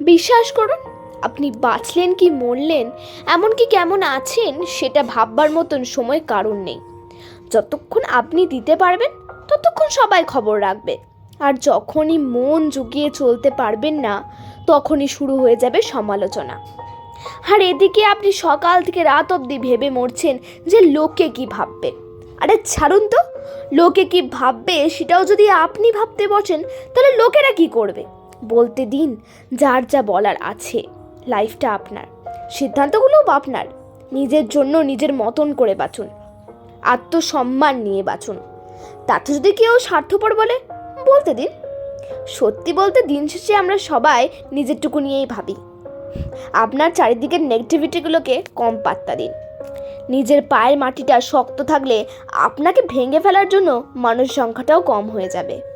বিশ্বাস করুন, আপনি বাঁচলেন কি মরলেন, এমনকি কেমন আছেন সেটা ভাববার মতন সময় কারণ নেই। যতক্ষণ আপনি দিতে পারবেন ততক্ষণ সবাই খবর রাখবে, আর যখনই মন জুগিয়ে চলতে পারবেন না তখনই শুরু হয়ে যাবে সমালোচনা। আর এদিকে আপনি সকাল থেকে রাত অবধি ভেবে মরছেন যে লোকে কি ভাববে। আরে ছাড়ুন তো, লোকে কি ভাববে সেটাও যদি আপনি ভাবতে বসেন তাহলে লোকেরা কি করবে? বলতে দিন, যার যা বলার আছে। লাইফটা আপনার, সিদ্ধান্তগুলোও আপনার। নিজের জন্য নিজের মতন করে বাঁচুন, আত্মসম্মান নিয়ে বাঁচুন। তাতে যদি কেউ স্বার্থপর বলে, বলতে দিন। সত্যি বলতে দিন শেষে আমরা সবাই নিজেরটুকু নিয়েই ভাবি। আপনার চারিদিকের নেগেটিভিটিগুলোকে কম পাত্তা দিন। নিজের পায়ের মাটিটা শক্ত থাকলে আপনাকে ভেঙে ফেলার জন্য মানুষ সংখ্যাটাও কম হয়ে যাবে।